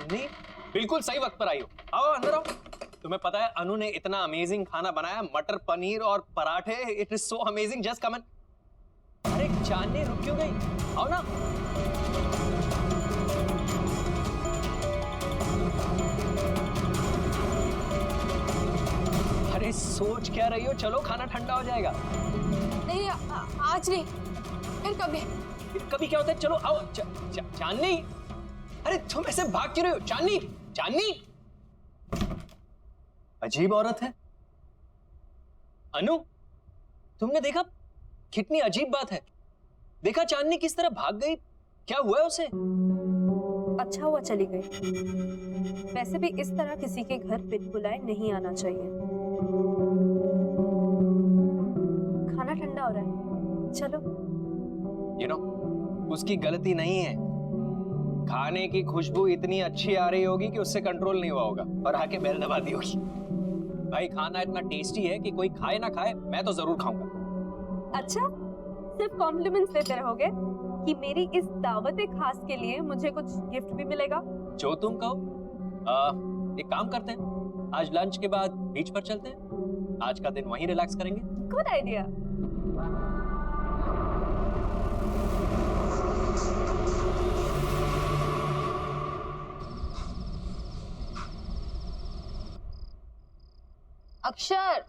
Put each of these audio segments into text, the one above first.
चांदनी बिल्कुल सही वक्त पर आई हो। आओ अंदर आओ। तुम्हें पता है अनु ने इतना अमेजिंग खाना बनाया, मटर पनीर और पराठे। It is so amazing, just come in. अरे चांदनी रुक क्यों गई? आओ ना। अरे सोच क्या रही हो? चलो खाना ठंडा हो जाएगा। नहीं आज नहीं, फिर कभी। फिर कभी क्या होता है? चलो आओ। चांदनी, अरे तुम ऐसे भाग क्यों रहे हो? चांदनी, चांदनी, अजीब औरत है। अनु, तुमने देखा? कितनी अजीब बात है। देखा चांदनी किस तरह भाग गई? क्या हुआ है उसे? अच्छा हुआ चली गई। वैसे भी इस तरह किसी के घर बिन बुलाए नहीं आना चाहिए। खाना ठंडा हो रहा है, चलो। उसकी गलती नहीं है। खाने की खुशबू इतनी अच्छी आ रही होगी कि उससे कंट्रोल नहीं हुआ होगा और आके बेल दबा दी होगी। भाई खाना इतना टेस्टी है कि कोई खाए ना खाए, मैं तो जरूर खाऊंगा। अच्छा, सिर्फ कॉम्प्लीमेंट्स देते रहोगे कि मेरी इस दावत खास के लिए मुझे कुछ गिफ्ट भी मिलेगा? जो तुम कहो। एक काम करते हैं, आज लंच के बाद बीच पर चलते हैं। आज का दिन वहीं रिलैक्स करेंगे। Good idea. अक्षर,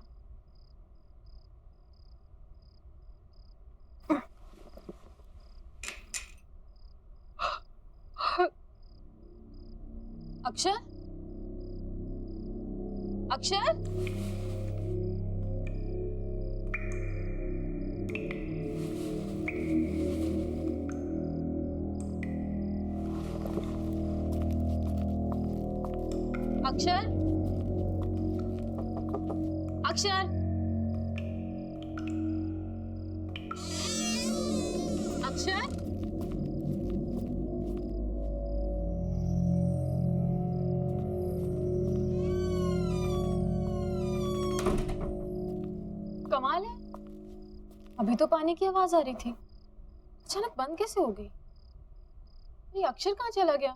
अक्षर, अक्षर, अक्षर, अक्षर, अक्षर, कमाल है, अभी तो पानी की आवाज आ रही थी, अचानक बंद कैसे हो गई? ये अक्षर कहाँ चला गया?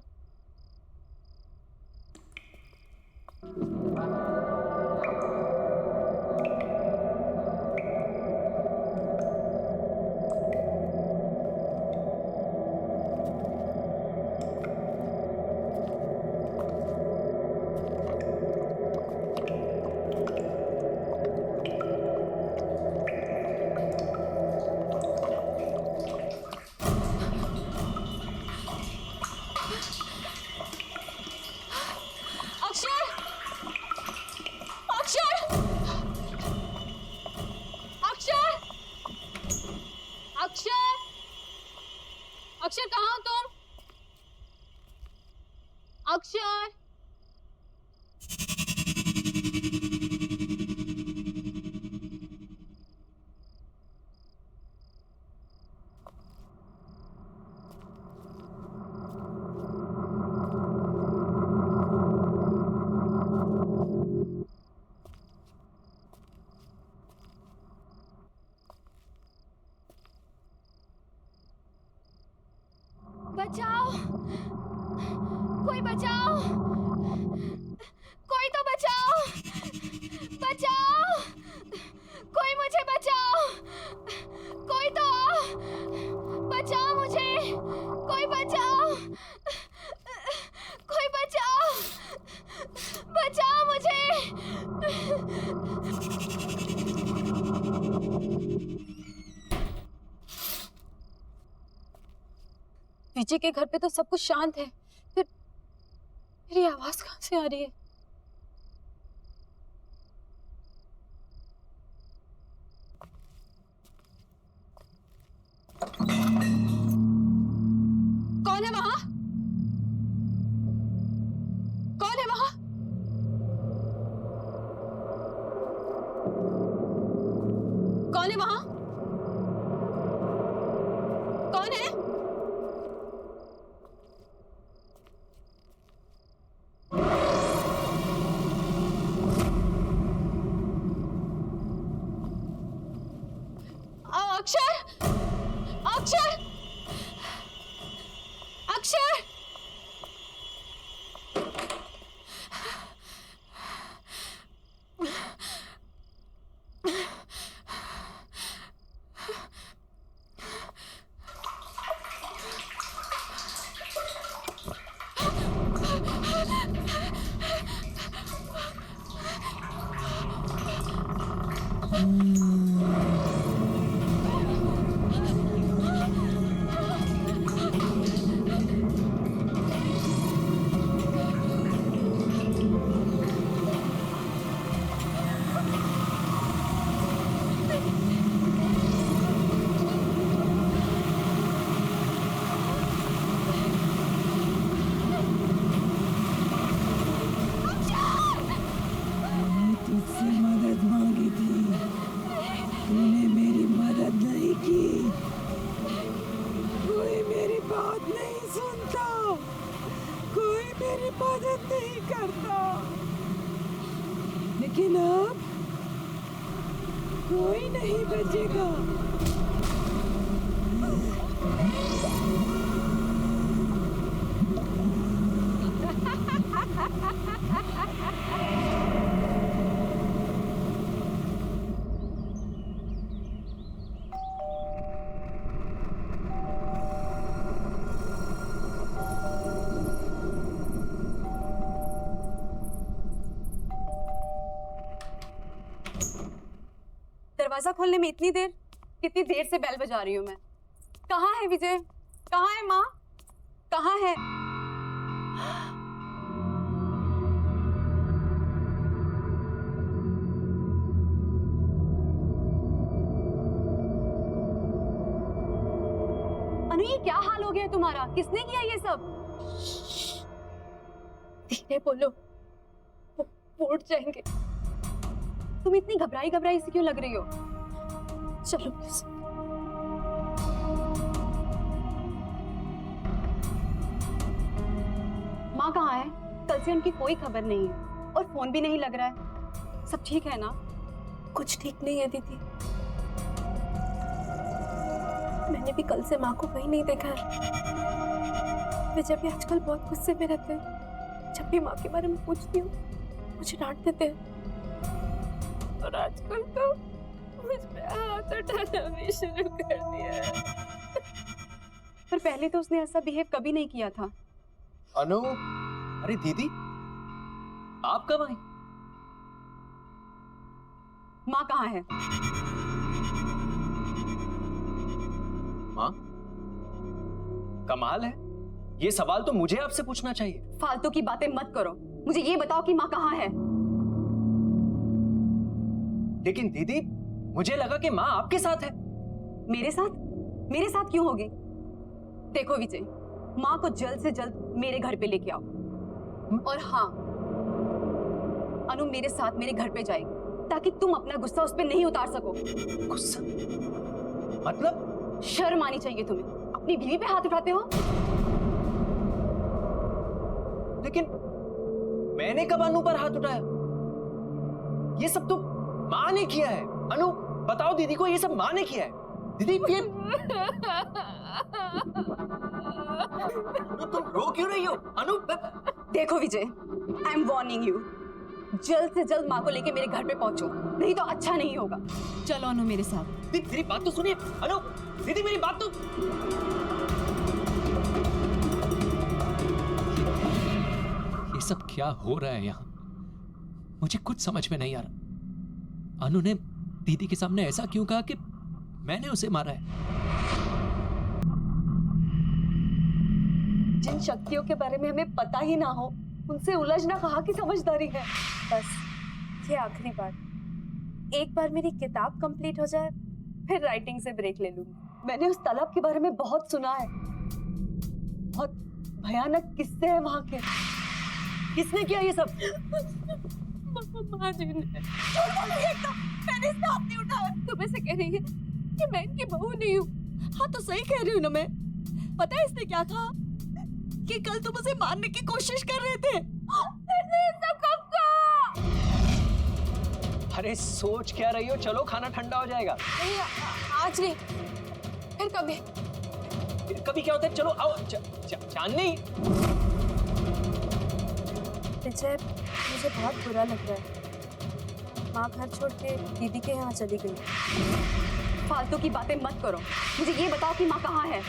अक्षर, कहाँ हो तुम? अक्षर, बचाओ, कोई बचाओ, कोई तो बचाओ, बचाओ, कोई मुझे बचाओ, कोई तो बचाओ मुझे, कोई बचाओ, कोई बचाओ, बचाओ मुझे। विजय के घर पे तो सब कुछ शांत है, फिर मेरी आवाज कहाँ से आ रही है? कौन है वहां? कौन है वहां? कौन है वहां? कौन है? अक्षर, अक्षर, अक्षर, तुझसे मदद मांगी थी, तूने मेरी मदद नहीं की। कोई मेरी बात नहीं सुनता, कोई मेरी मदद नहीं करता। लेकिन अब कोई नहीं बचेगा। दरवाजा खोलने में इतनी देर, कितनी देर से बेल बजा रही हूँ मैं। कहाँ है विजय? कहाँ है माँ? कहाँ है? अनु, ये क्या हाल हो गया है तुम्हारा? किसने किया ये सब? धीरे बोलो, वो उठ जाएंगे। तुम इतनी घबराई घबराई से क्यों लग रही हो? चलो प्लीज। माँ कहाँ है? कल से उनकी कोई खबर नहीं है और फोन भी नहीं लग रहा है। सब ठीक है ना? कुछ ठीक नहीं है दीदी। मैंने भी कल से माँ को कहीं नहीं देखा है। विजय भी आजकल बहुत गुस्से में रहते हैं। जब भी माँ के बारे में पूछती हूँ मुझे डांट देते हैं। और आजकल तो मुझ पे हाथ उठाना भी शुरू कर दिया है। पर पहले तो उसने ऐसा बिहेव कभी नहीं किया था। अनु, अरे दीदी, आप कब आई? माँ कहाँ है? माँ? कमाल है, ये सवाल तो मुझे आपसे पूछना चाहिए। फालतू की बातें मत करो, मुझे ये बताओ कि माँ कहाँ है? लेकिन दीदी, मुझे लगा कि माँ आपके साथ है। मेरे साथ? मेरे साथ क्यों होगी? देखो विजय, माँ को जल्द से जल्द मेरे घर पे लेके आओ। और हाँ, अनु मेरे साथ मेरे घर पे जाएगी ताकि तुम अपना गुस्सा उस पे नहीं उतार सको। गुस्सा? मतलब? शर्म आनी चाहिए तुम्हें, अपनी बीवी पे हाथ उठाते हो। लेकिन मैंने कब अनु पर हाथ उठाया? ये सब तो माँ ने किया है। अनु, बताओ दीदी को, ये सब माँ ने किया है। दीदी ये तुम रो क्यों रही हो? अनु, देखो विजय, आई एम वार्निंग यू, जल्द से जल्द माँ को लेके मेरे घर पे पहुंचो, नहीं तो अच्छा नहीं होगा। चलो अनु मेरे साथ। दीदी मेरी बात तो सुनिए। अनु, दीदी मेरी बात तो। ये सब क्या हो रहा है यहाँ? मुझे कुछ समझ में नहीं आ रहा। अनु ने दीदी के सामने ऐसा क्यों कहा कि मैंने उसे मारा है? जिन शक्तियों के बारे में हमें पता ही ना हो, उनसे उलझना कहाँ की समझदारी है। बस ये आखिरी बार, एक बार मेरी किताब कंप्लीट हो जाए फिर राइटिंग से ब्रेक ले लूंगी। मैंने उस तालाब के बारे में बहुत सुना है, बहुत भयानक किस्से हैं वहां के। किसने किया ये सब? माँ जी ने। मैंने इसका हाथ नहीं उठाया। तुम ऐसे कह रही है कि मैं इनकी बहू नहीं हूँ? हाँ तो सही कह रही हूँ ना मैं। पता है इसने क्या कहा? कि कल तुम उसे मारने की कोशिश कर रहे थे। सब कब का? अरे सोच क्या रही हो? चलो खाना ठंडा हो जाएगा। नहीं, आज नहीं, फिर कभी। फिर कभी क्या होता है? चलो आओ। चांदनी, विजय, मुझे बहुत बुरा लग रहा है। माँ घर छोड़ के दीदी के यहाँ चली गई। फालतू की बातें मत करो, मुझे ये बताओ कि माँ कहाँ है?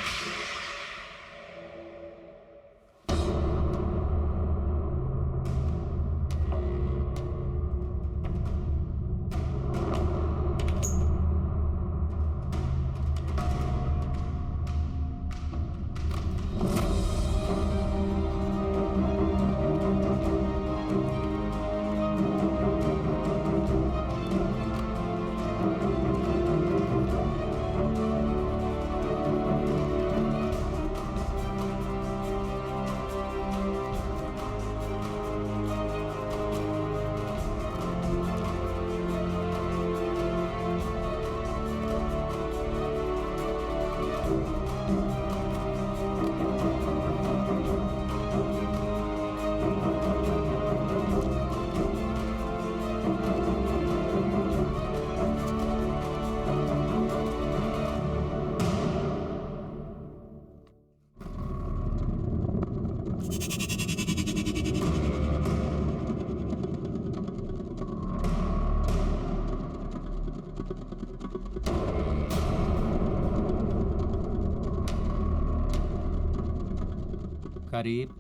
करीब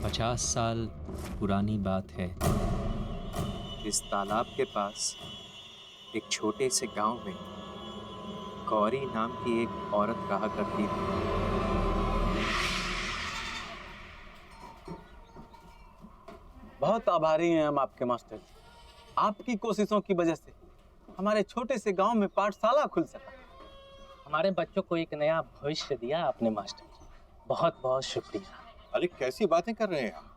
50 साल पुरानी बात है। इस तालाब के पास एक छोटे से गांव में गौरी नाम की एक औरत रहा करती थी। बहुत आभारी हैं हम आपके मास्टर जी। आपकी कोशिशों की वजह से हमारे छोटे से गांव में पाठशाला खुल सका। हमारे बच्चों को एक नया भविष्य दिया आपने मास्टर जी, बहुत बहुत शुक्रिया। अरे कैसी बातें कर रहे हैं आप?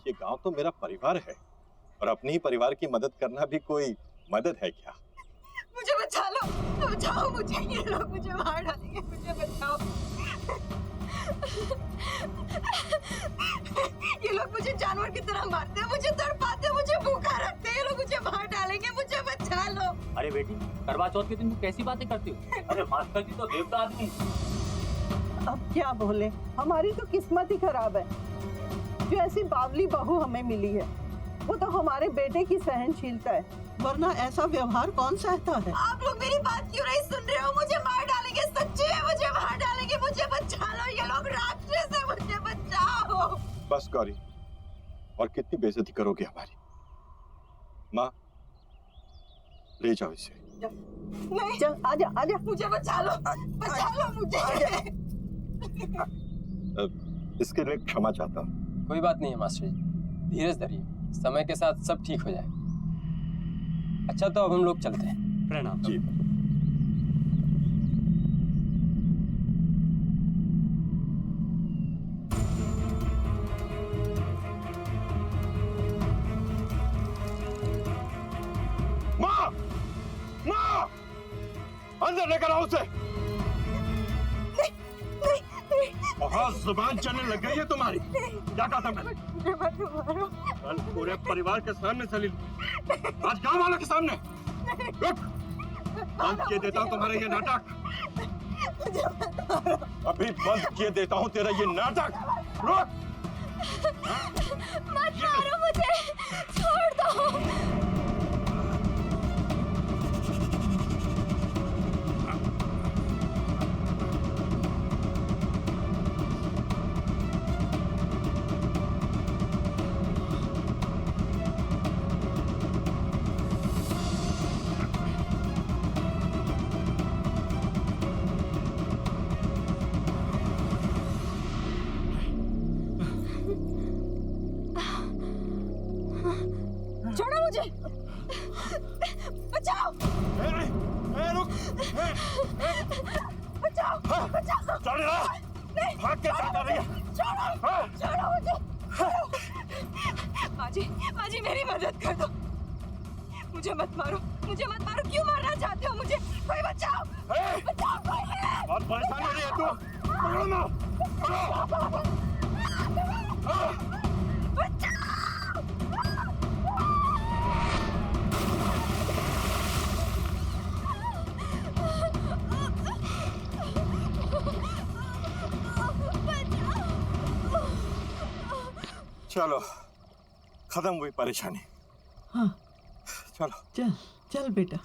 ये गांव तो मेरा परिवार है और अपने ही परिवार की मदद करना भी कोई मदद है क्या? मुझे बचा लो, बचाओ मुझे, ये लोग मुझे मार डालेंगे, मुझे बचाओ। ये लोग मुझे जानवर की तरह मारते हैं, मुझे तड़पाते हैं, मुझे भूखा रखते हैं, ये लोग मुझे मार डालेंगे, मुझे बचा लो। अरे बेटी, करवा चौथ के दिन तुम कैसी बातें करती हो? अरे मास्टर जी तो देवता आदमी। अब क्या बोले, हमारी तो किस्मत ही खराब है जो ऐसी बावली बहू हमें मिली है। वो तो हमारे बेटे की सहनशीलता है, वरना ऐसा व्यवहार कौन सहता है। आप लोग मेरी बात क्यों नहीं सुन रहे हो? मुझे मार डालेंगे, सच्ची है, मुझे मार डालेंगे, मुझे बचा लो। ये लोग राक्षस है, मुझे बचाओ। बस गौरी, और कितनी बेइज्जती करोगे हमारी? माँ, ले जाओ इसे। नहीं, चल आजा आजा। मुझे बचा लो मुझे। इसके लिए क्षमा चाहता हूँ। कोई बात नहीं है मास्टर जी, धीरज धरिए, समय के साथ सब ठीक हो जाएगा। अच्छा तो अब हम लोग चलते हैं। प्रणाम जी। माँ! माँ! अंदर लेकर आओ उसे। बहुत जुबान चलने लग गई है तुम्हारी। क्या कहा था मैंने? कल पूरे परिवार के सामने सलील, आज गांव वालों के सामने। रुक, बंद किए देता हूँ तुम्हारा ये नाटक। अभी बंद किए देता हूँ तेरा ये नाटक। रुक। मत मारो मुझे, छोड़ दो। छोड़ो मुझे, बचाओ। रुक। बचाओ, बचाओ। चल रहा, भाग के चल रही है। छोड़ो मुझे। माँ जी मेरी मदद कर दो। मुझे मत मारो, क्यों मारना चाहते हो मुझे? कोई बचाओ, बचाओ कोई है। बहुत परेशान हो रही है तू। पकड़ो ना, पकड़ो। चलो, खत्म हुई परेशानी। हाँ चलो चल चल बेटा।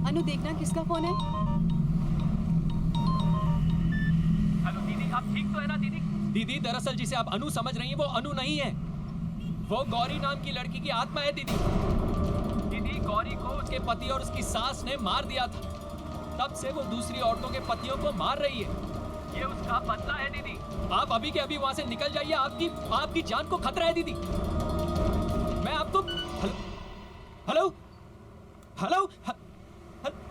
अनु देखना किसका फोन है। हेलो दीदी, आप ठीक तो है ना दीदी? दीदी दरअसल जिसे आप अनु समझ रही हैं वो अनु नहीं है, वो गौरी नाम की लड़की की आत्मा है दीदी। दीदी गौरी को उसके पति और उसकी सास ने मार दिया था, तब से वो दूसरी औरतों के पतियों को मार रही है। ये उसका बदला है दीदी। आप अभी के अभी वहां से निकल जाइए, आपकी जान को खतरा है दीदी। मैं आपको हेलो हेलो हेलो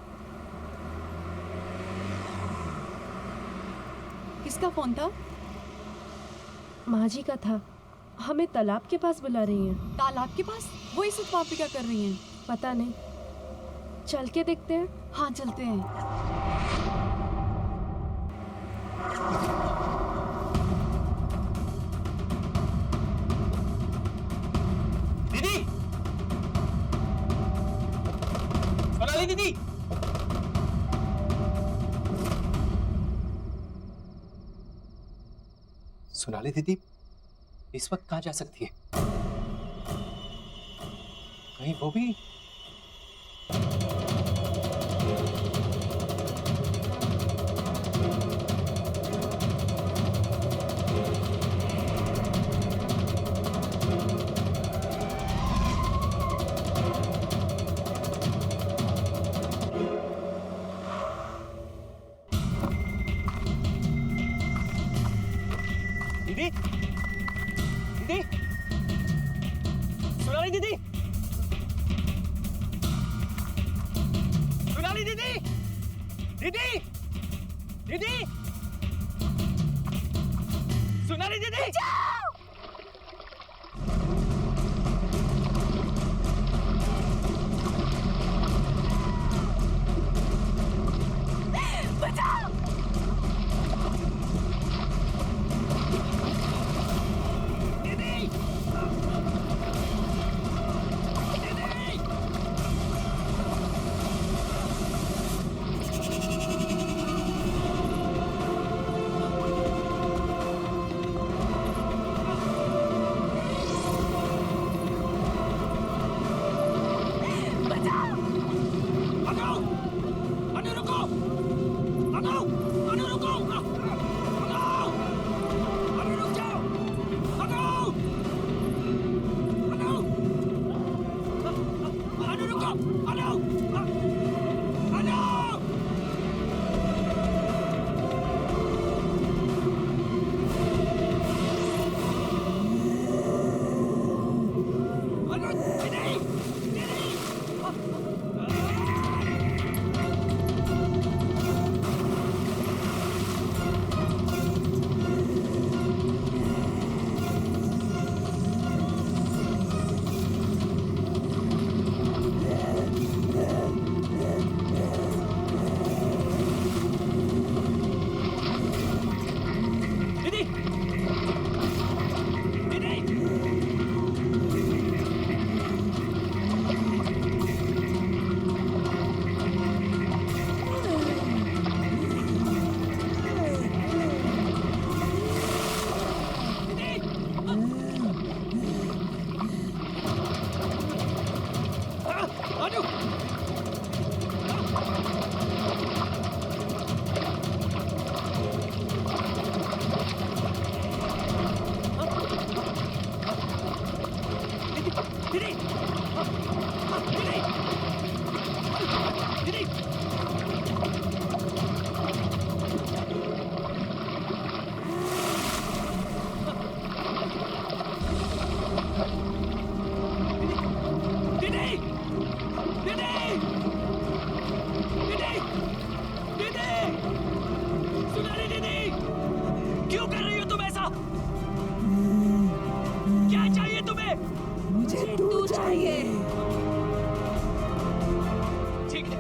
किसका फोन था? माँ जी का था, हमें तालाब के पास बुला रही हैं। तालाब के पास? वो इस वक्त वहाँ पे क्या कर रही हैं? पता नहीं, चल के देखते हैं। हाँ चलते हैं। दीदी, सोनाली दीदी, सोनाली दीदी इस वक्त कहाँ जा सकती है? कहीं वो भी दीदी दीदी सोनाली दीदी सोनाली दीदी दीदी दीदी सोनाली दीदी क्यों कर रही हो तुम ऐसा? क्या चाहिए तुम्हें? मुझे तू चाहिए। ठीक है,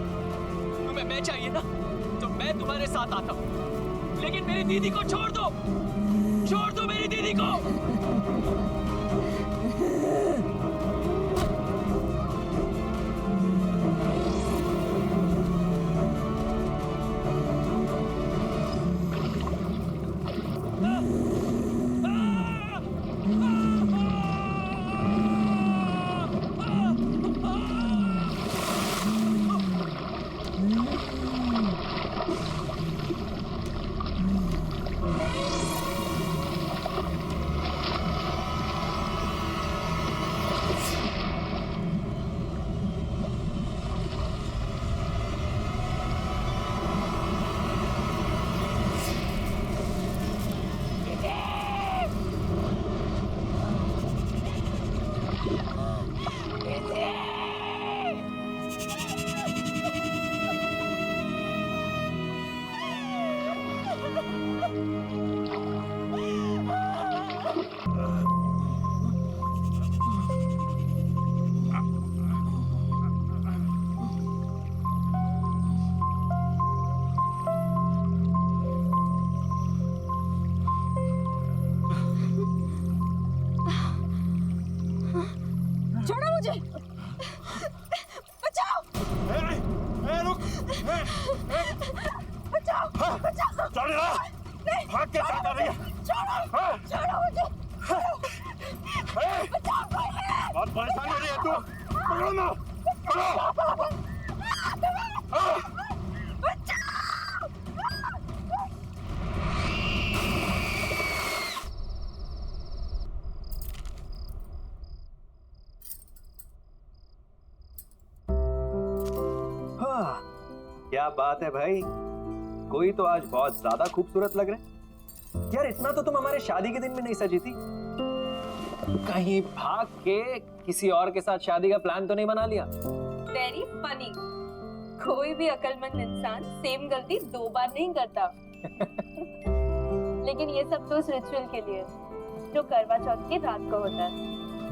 तुम्हें मैं चाहिए ना, तो मैं तुम्हारे साथ आता हूँ, लेकिन मेरी दीदी को छोड़ दो, छोड़ दो मेरी दीदी को। छोड़ो मुझे, बचाओ। रुक, बचाओ, बचाओ। चल रहा, भाग के क्या कर रही है? हाँ? बहुत परेशान हो रही है तू। पकड़ो ना, पकड़ो। हाँ? हाँ, क्या बात है भाई, कोई तो आज बहुत ज्यादा खूबसूरत लग रहे हैं। यार इतना तो तुम हमारे शादी के दिन में नहीं सजी थी। कहीं भाग के किसी और के साथ शादी का प्लान तो नहीं बना लिया? Very funny. कोई भी अक्लमंद इंसान सेम गलती 2 बार नहीं करता। लेकिन ये सब तो उस रिचुअल के लिए जो करवा चौथ की रात को होता है।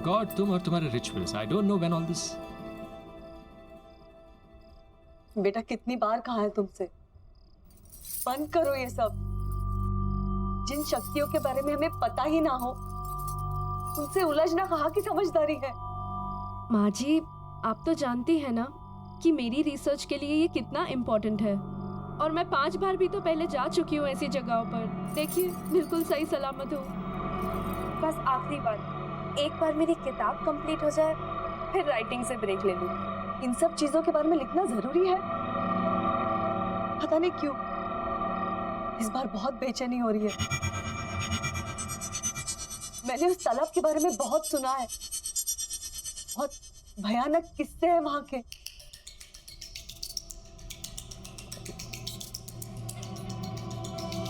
गॉड, तुम और तुम्हारे rituals, I don't know when all this. बेटा कितनी बार कहा है तुमसे, बंद करो ये सब। जिन शक्तियों के बारे में हमें पता ही ना हो उनसे उलझना कहाँ की समझदारी है। माँ जी, आप तो जानती है ना कि मेरी रिसर्च के लिए ये कितना इम्पोर्टेंट है, और मैं 5 बार भी तो पहले जा चुकी हूँ ऐसी जगहों पर। देखिए, बिल्कुल सही सलामत हूँ। बस आखिरी बार, एक बार मेरी किताब कंप्लीट हो जाए, फिर राइटिंग से ब्रेक ले लूँ। इन सब चीजों के बारे में लिखना जरूरी है? पता नहीं क्यों इस बार बहुत बेचैनी हो रही है। मैंने उस तालाब के बारे में बहुत सुना है, बहुत भयानक किस्से हैं वहां के।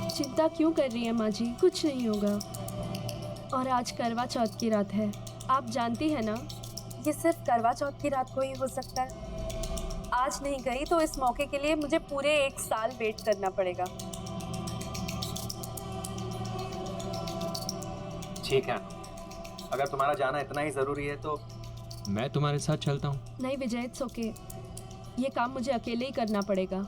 चिंता क्यों कर रही है माँ जी, कुछ नहीं होगा। और आज करवा चौथ की रात है, आप जानती है ना, ये सिर्फ करवा चौथ की रात को ही हो सकता है। आज नहीं गई तो इस मौके के लिए मुझे पूरे 1 साल वेट करना पड़ेगा। ठीक है, अगर तुम्हारा जाना इतना ही जरूरी है तो मैं तुम्हारे साथ चलता हूँ। नहीं विजय, इट्स ओके, ये काम मुझे अकेले ही करना पड़ेगा।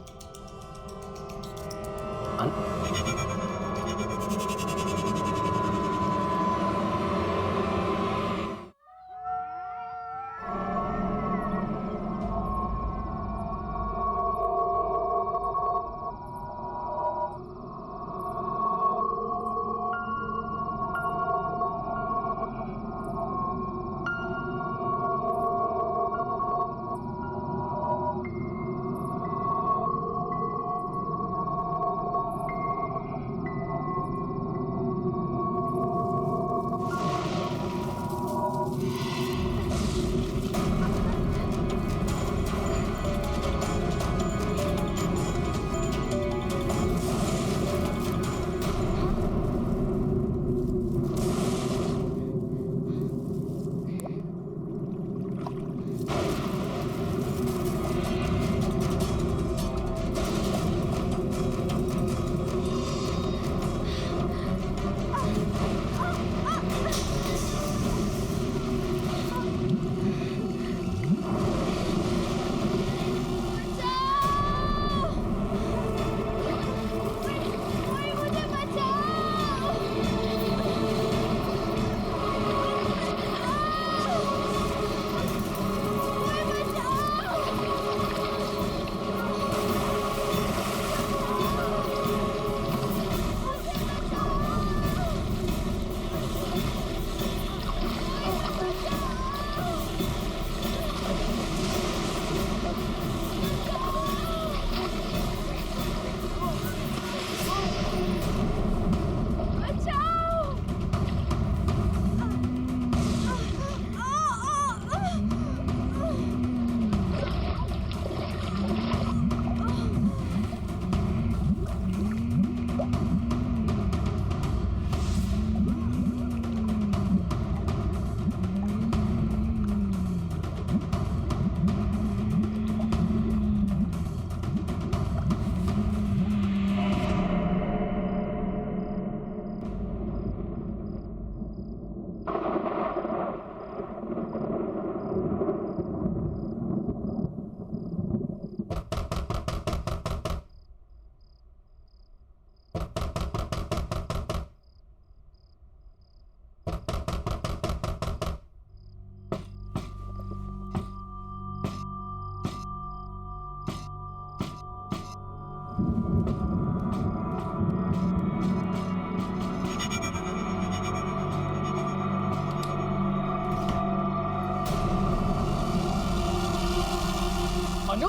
अनु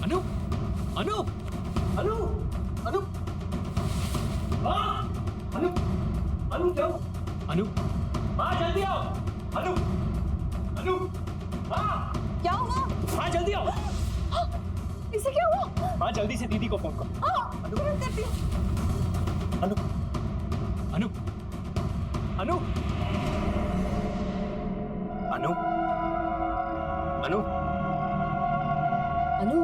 अनु अनु अनु अनु माँ अनु अनु क्या हुआ? अनु माँ जल्दी आओ अनु अनु माँ क्या हुआ? माँ जल्दी आओ इसे क्या हुआ? माँ जल्दी से दीदी को फोन करो अनु करती हूँ। अनु अनु अनु अनु अनु अनु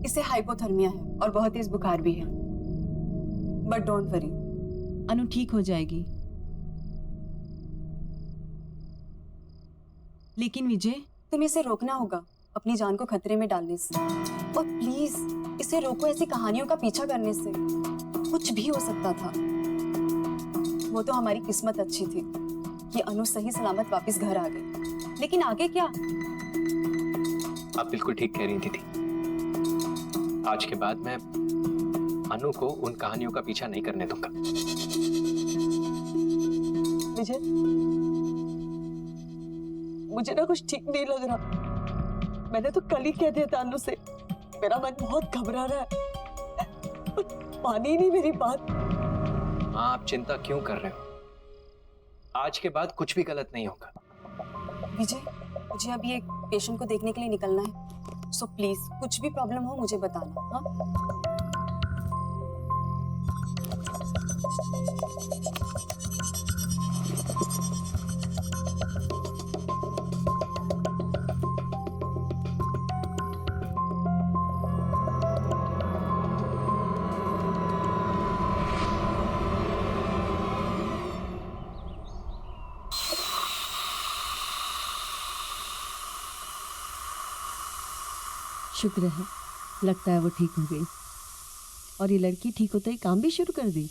इसे हाइपोथर्मिया है और बहुत तेज बुखार भी है, बट डोंट वरी, अनु ठीक हो जाएगी। लेकिन विजय, तुम्हें इसे रोकना होगा अपनी जान को खतरे में डालने से, और प्लीज इसे रोको ऐसी कहानियों का पीछा करने से। कुछ भी हो सकता था। वो तो हमारी किस्मत अच्छी थी कि अनु सही सलामत वापस घर आ गई, लेकिन आगे क्या? आप बिल्कुल ठीक कह रही थी दीदी। आज के बाद मैं अनु को उन कहानियों का पीछा नहीं करने दूंगा। विजय, मुझे ना कुछ ठीक नहीं लग रहा। मैंने तो कल ही कह दिया था अनु से, मेरा मन बहुत घबरा रहा है। मानी ही नहीं मेरी बात। हाँ, आप चिंता क्यों कर रहे हो? आज के बाद कुछ भी गलत नहीं होगा। विजय, मुझे अभी एक पेशेंट को देखने के लिए निकलना है, सो प्लीज कुछ भी प्रॉब्लम हो मुझे बताना। हाँ? शुक्र है, लगता है वो ठीक हो गई, और ये लड़की ठीक होते ही काम भी शुरू कर दी।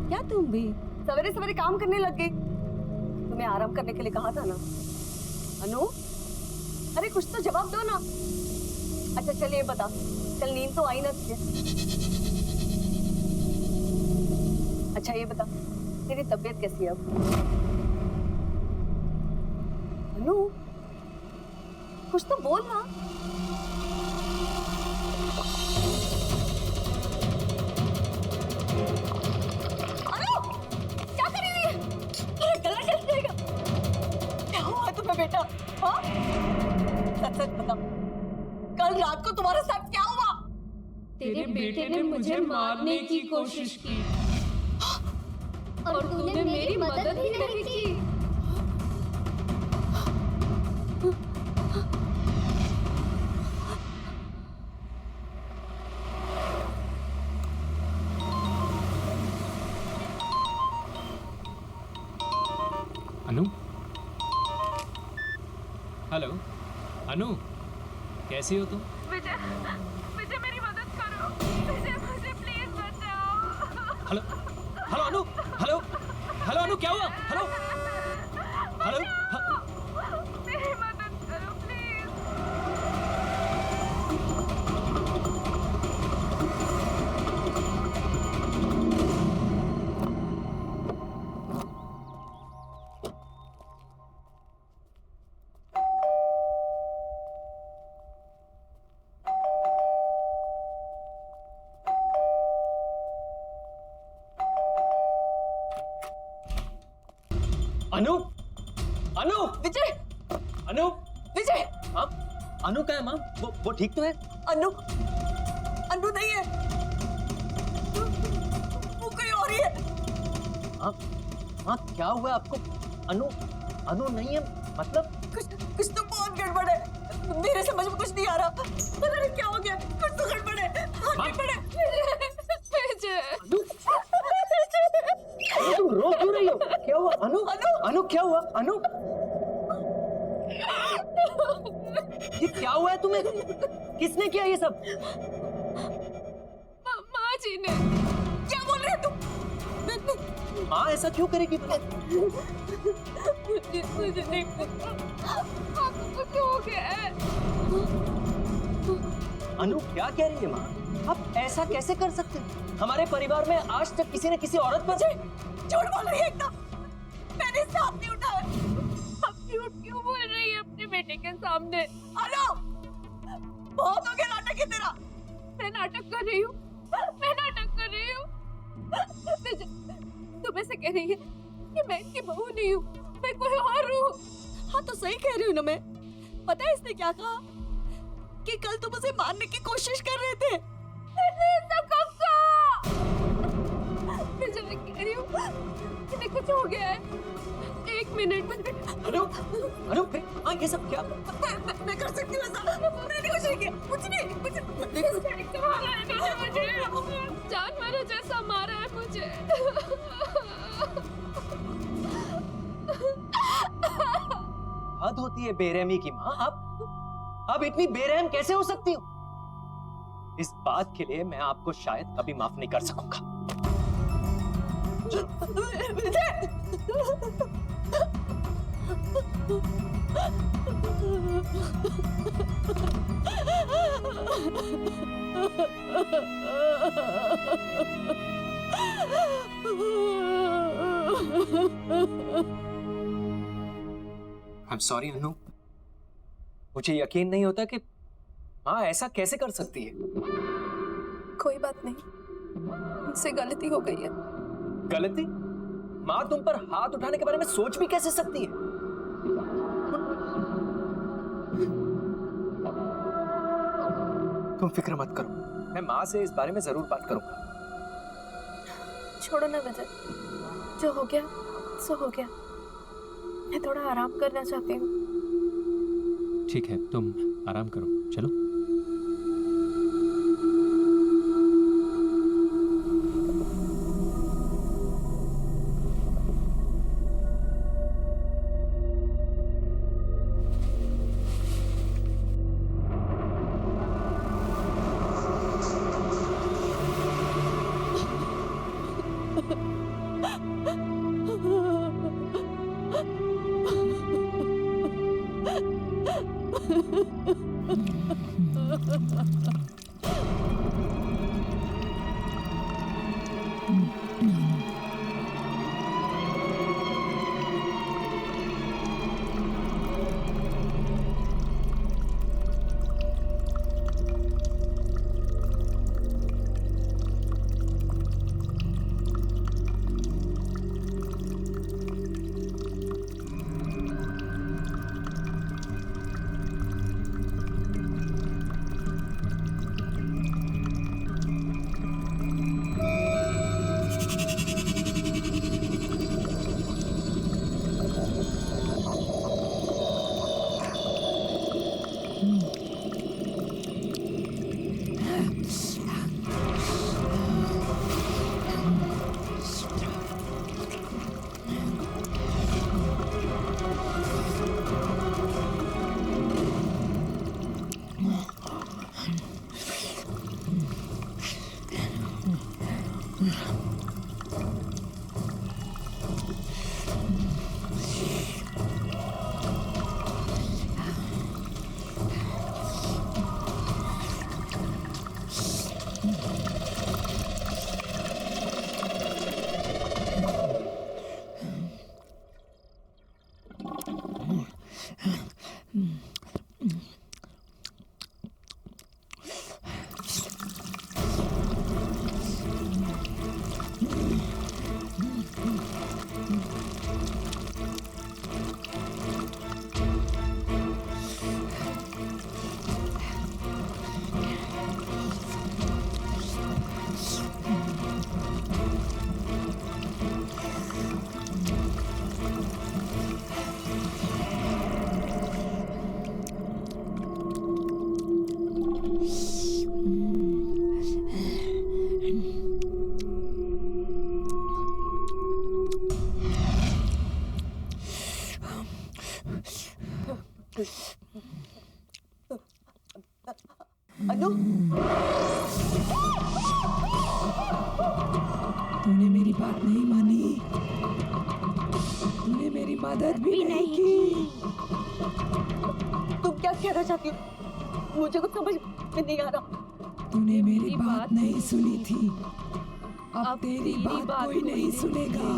क्या तुम भी सवेरे सवेरे काम करने लग गई? तुम्हें आराम करने के लिए कहा था ना। अनु, अरे कुछ तो जवाब दो ना। अच्छा चलिए बता, कल नींद तो आई ना तुझे? अच्छा ये बता, तेरी तबीयत कैसी है अब? अनु, कुछ तो बोल ना। अनु, क्या कर रही है? अरे गला जल जाएगा। क्या हुआ तुम्हें बेटा? हाँ? सच सच बताओ, कल रात को तुम्हारे साथ क्या हुआ? तेरे बेटे ने मुझे मारने की कोशिश की और तूने मेरी मदद ही नहीं की। अनु, हेलो अनु, कैसी हो तुम? विजय, विजय मेरी मदद करो। विजय मुझे प्लीज बचाओ। हेलो हेलो अनु, हेलो हेलो अनु, क्या हुआ? हेलो हेलो मेरी मदद करो प्लीज। अनु, अनु, विजय, अनु, विजय, हाँ, अनु का है माँ? वो ठीक तो है? अनु, अनु नहीं है, वो कोई हाँ क्या हुआ आपको? अनु अनु नहीं है मतलब? कुछ तो बहुत गड़बड़ है, मेरे समझ में कुछ नहीं आ रहा, पता नहीं क्या हो गया, कुछ तो गड़बड़ है, बहुत गड़बड़ है। तुम रो क्यों रही हो? क्या हुआ अनु? अनु क्या हुआ अनु? ये क्या हुआ है तुम्हें? किसने किया ये सब? माँ जी ने। क्या बोल रहे हो तुम? माँ ऐसा क्यों करेगी? मुझे नहीं पता, आपको कुछ हो गया है। अनु क्या कह रही है माँ? आप ऐसा कैसे कर सकते हैं? हमारे परिवार में आज तक किसी ने किसी औरत पर झूठ बोल रही है एकदम, मैंने इससे हाथ नहीं उठाया। अब झूठ क्यों बोल रही है अपने बेटे के सामने? अनु, बहुत हो गया नाटक है तेरा। मैं नाटक कर रही हूँ, मैं नाटक कर रही हूँ। तुम ऐसे कह रही है कि मैं इनकी बहू नहीं हूँ, मैं कोई और हूँ। हाँ तो सही कह रही हूँ ना मैं। पता है इसने क्या कहा? कि कल तुम उसे मारने की कोशिश कर रहे थे। मैं जब कह रही हूँ इन्हें कुछ हो गया है। एक मिनट। अनु अनु हाँ ये सब क्या? मैं कर सकती हूँ ऐसा। मैंने कुछ नहीं किया, कुछ नहीं। जानवर जैसा मारा है मुझे। हद होती है बेरहमी की माँ। आप इतनी बेरहम कैसे हो सकती हो? इस बात के लिए मैं आपको शायद कभी माफ नहीं कर सकूंगा। I'm sorry अनु, मुझे यकीन नहीं होता कि माँ ऐसा कैसे कर सकती है। कोई बात नहीं, मुझसे गलती हो गई है। गलती? माँ तुम पर हाथ उठाने के बारे में सोच भी कैसे सकती है? तुम फिक्र मत करो, मैं माँ से इस बारे में जरूर बात करूंगा। छोड़ो ना विजय, जो हो गया सो हो गया। मैं थोड़ा आराम करना चाहती हूँ। ठीक है, तुम आराम करो, चलो। बात नहीं मानी, तूने मेरी मदद भी नहीं की। तुम क्या कहना चाहती हो? मुझे कुछ समझ में नहीं आ रहा। तूने मेरी बात नहीं सुनी थी, अब तेरी बात कोई नहीं सुनेगा।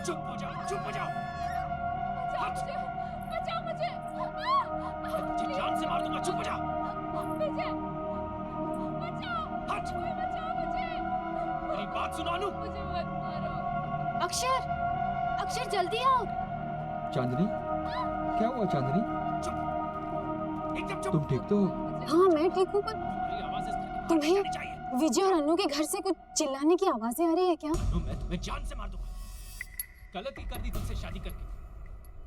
चुप हो जाओ, चुप हो जाओ। बचाओ मुझे, मैं तुझे जान से मार दूंगा। चुप हो जाओ। विजय, बचाओ, हट। कोई बचाओ मुझे, मेरी बात सुनो अनु। मुझे मत मारो। अक्षर, अक्षर जल्दी आओ। चांदनी, क्या हुआ चांदनी? एकदम चुप। तुम ठीक तो? हाँ मैं ठीक हूँ, पर तुम्हारी आवाज़ इस तरह की बाहर तुम्हें- नहीं जानी चाहिए। विजय और अनु के घर से कुछ चिल्लाने की आवाजें आ रही है क्या? अनु, मैं तुम्हें जान से मार दूंगा। गलती कर दी तुझसे शादी करके।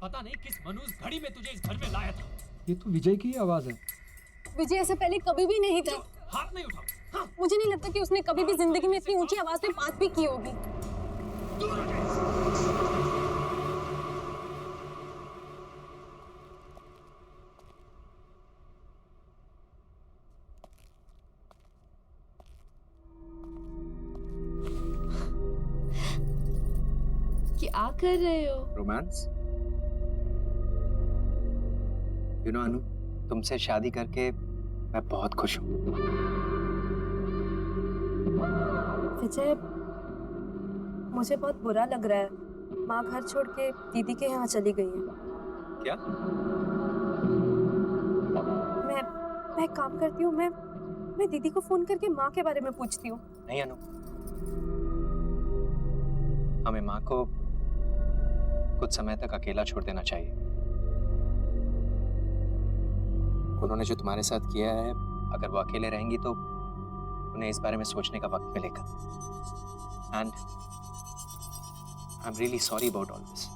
पता नहीं किस मनुष्य घड़ी में तुझे इस घर में लाया था। ये तो विजय की ही आवाज है। विजय ऐसे पहले कभी भी नहीं था। हाथ नहीं उठाओ। हाँ, मुझे नहीं लगता कि उसने कभी भी जिंदगी में इतनी ऊंची आवाज में बात भी की होगी। दूर हो जाए। क्या कर रहे हो? रोमांस। यू नो अनु, तुमसे शादी करके मैं बहुत खुश हूँ। विजय, मुझे बहुत बुरा लग रहा है। माँ घर छोड़ के दीदी के यहाँ चली गई है। क्या? मैं एक काम करती हूँ, मैं दीदी को फोन करके माँ के बारे में पूछती हूँ। नहीं अनु, हमें माँ को कुछ समय तक अकेला छोड़ देना चाहिए। उन्होंने जो तुम्हारे साथ किया है, अगर वो अकेले रहेंगी तो उन्हें इस बारे में सोचने का वक्त मिलेगा। And I am really sorry about all this,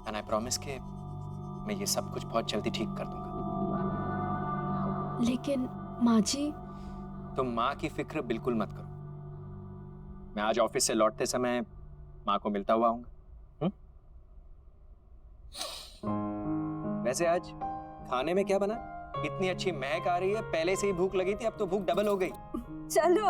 and I promise कि मैं ये सब कुछ बहुत जल्दी ठीक कर दूंगा। लेकिन माँ जी। तुम माँ की फिक्र बिल्कुल मत करो। मैं आज ऑफिस से लौटते समय माँ को मिलता हुआ आऊंगा। वैसे आज खाने में क्या बना? इतनी अच्छी महक आ रही है, पहले से ही भूख लगी थी, अब तो भूख डबल हो गई। चलो